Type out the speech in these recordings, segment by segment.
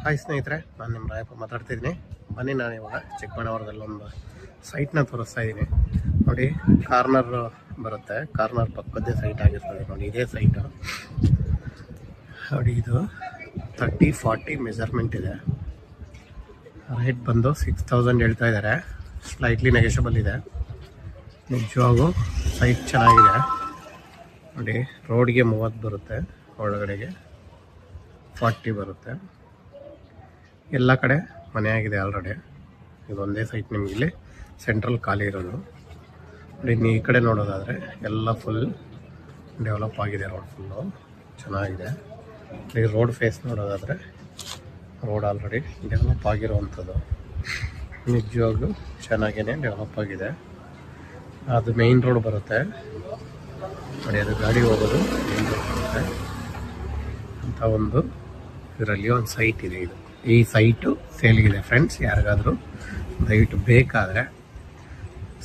Hi ಸ್ನೇಹಿತರೆ, ನಾನು ನಿಮ್ಮ ರಾಯಪ್ಪ ಮಾತಾಡ್ತಿದ್ದೀನಿ. ಬನ್ನಿ, ನಾನು ಇವಾಗ ಚಿಕ್ಕಬಳ್ಳಾಪುರದಲ್ಲೊಂದು ಸೈಟ್ನ ತೋರಿಸ್ತಾ ಇದ್ದೀನಿ. ನೋಡಿ, ಕಾರ್ನರ್ ಬರುತ್ತೆ, ಕಾರ್ನರ್ ಪಕ್ಕದ್ದೇ ಸೈಟ್ ಆಗಿರ್ತದೆ. ನೋಡಿ, ಇದೇ ಸೈಟು. ನೋಡಿ, ಇದು 30-40 ಮೆಜರ್ಮೆಂಟ್ ಇದೆ. ರೇಟ್ ಬಂದು 6000 ಹೇಳ್ತಾ ಇದ್ದಾರೆ. ಸ್ಲೈಟ್ಲಿ ನೆಗೆಷಬಲ್ ಇದೆ. ನಿಜವಾಗೂ ಸೈಟ್ ಚೆನ್ನಾಗಿದೆ. ನೋಡಿ, ರೋಡ್ಗೆ 30 ಬರುತ್ತೆ, ಒಳಗಡೆಗೆ 40 ಬರುತ್ತೆ. ಎಲ್ಲ ಕಡೆ ಮನೆ ಆಗಿದೆ ಆಲ್ರೆಡಿ. ಇದೊಂದೇ ಸೈಟ್ ನಿಮಗೆ ಇಲ್ಲಿ ಸೆಂಟ್ರಲ್ ಖಾಲಿ ಇರೋದು. ನೋಡಿ, ನೀವು ಈ ಕಡೆ ನೋಡೋದಾದರೆ ಎಲ್ಲ ಫುಲ್ ಡೆವಲಪ್ ಆಗಿದೆ. ರೋಡ್ ಫುಲ್ಲು ಚೆನ್ನಾಗಿದೆ. ಈ ರೋಡ್ ಫೇಸ್ ನೋಡೋದಾದರೆ ರೋಡ್ ಆಲ್ರೆಡಿ ಡೆವಲಪ್ ಆಗಿರೋವಂಥದ್ದು. ನಿಜವಾಗ್ಲೂ ಚೆನ್ನಾಗೇ ಡೆವಲಪ್ ಆಗಿದೆ. ಅದು ಮೇಯ್ನ್ ರೋಡ್ ಬರುತ್ತೆ. ನೋಡಿ, ಅದು ಗಾಡಿ ಹೋಗೋದು ಮೇಯ್ನ್ ರೋಡ್ ಬರುತ್ತೆ ಅಂತ ಒಂದು ಇದರಲ್ಲಿ ಒಂದು ಸೈಟ್ ಇದೆ. ಇದು ಈ ಸೈಟು ಸೇಲ್ಗಿದೆ ಫ್ರೆಂಡ್ಸ್. ಯಾರಿಗಾದರೂ ದಯವಿಟ್ಟು ಬೇಕಾದರೆ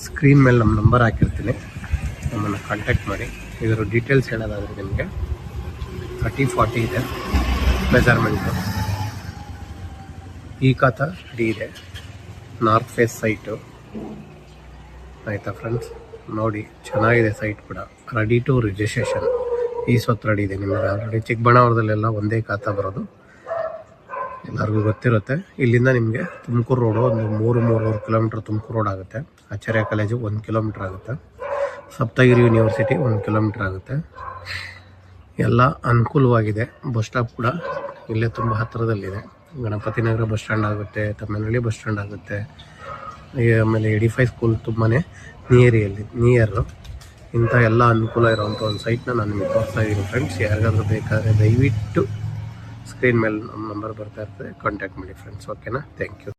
ಸ್ಕ್ರೀನ್ ಮೇಲೆ ನಮ್ಮ ನಂಬರ್ ಹಾಕಿರ್ತೀನಿ, ನಮ್ಮನ್ನು ಕಾಂಟ್ಯಾಕ್ಟ್ ಮಾಡಿ. ಇದರ ಡೀಟೇಲ್ಸ್ ಹೇಳೋದಾದರೆ ನಿಮಗೆ 30-40 ಇದೆ ಮೆಜರ್ಮೆಂಟು. ಈ ಖಾತ ಡಿ ಇದೆ, ನಾರ್ತ್ ಫೇಸ್ ಸೈಟು. ಆಯಿತಾ ಫ್ರೆಂಡ್ಸ್? ನೋಡಿ, ಚೆನ್ನಾಗಿದೆ ಸೈಟ್ ಕೂಡ. Ready to registration. ಈ ಸ್ವತ್ತು ರೆಡಿ ಇದೆ ನಿಮಗೆ ಆಲ್ರೆಡಿ. ಚಿಕ್ಕಬಳ್ಳಾಪುರದಲ್ಲೆಲ್ಲ ಒಂದೇ ಖಾತಾ ಬರೋದು, ಎಲ್ಲರಿಗೂ ಗೊತ್ತಿರುತ್ತೆ. ಇಲ್ಲಿಂದ ನಿಮಗೆ ತುಮಕೂರು ರೋಡು ಒಂದು 3-3.5 ಕಿಲೋಮೀಟ್ರ್ ತುಮಕೂರು ರೋಡ್ ಆಗುತ್ತೆ. ಆಚಾರ್ಯ ಕಾಲೇಜು 1 ಕಿಲೋಮೀಟ್ರ್ ಆಗುತ್ತೆ. ಸಪ್ತಗಿರಿ ಯೂನಿವರ್ಸಿಟಿ 1 ಕಿಲೋಮೀಟ್ರ್ ಆಗುತ್ತೆ. ಎಲ್ಲ ಅನುಕೂಲವಾಗಿದೆ. ಬಸ್ ಸ್ಟಾಪ್ ಕೂಡ ಇಲ್ಲೇ ತುಂಬ ಹತ್ತಿರದಲ್ಲಿದೆ. ಗಣಪತಿ ನಗರ ಬಸ್ ಸ್ಟ್ಯಾಂಡ್ ಆಗುತ್ತೆ, ತಮ್ಮನಹಳ್ಳಿ ಬಸ್ ಸ್ಟ್ಯಾಂಡ್ ಆಗುತ್ತೆ. ಆಮೇಲೆ 85 ಸ್ಕೂಲ್ ತುಂಬಾ ನಿಯರು. ಇಂಥ ಎಲ್ಲ ಅನುಕೂಲ ಇರೋವಂಥ ಒಂದು ಸೈಟ್ನ ನಾನು ನಿಮಗೆ ತೋರಿಸ್ತಾ ಇದ್ದೀನಿ ಫ್ರೆಂಡ್ಸ್. ಯಾರಿಗಾದ್ರೂ ಬೇಕಾದರೆ ದಯವಿಟ್ಟು ಸ್ಕ್ರೀನ್ ಮೇಲೆ ನಮ್ಮ ನಂಬರ್ ಬರ್ತಾ ಇರ್ತದೆ, ಕಾಂಟ್ಯಾಕ್ಟ್ ಮಾಡಿ ಫ್ರೆಂಡ್ಸ್. ಓಕೆನಾ? Thank you.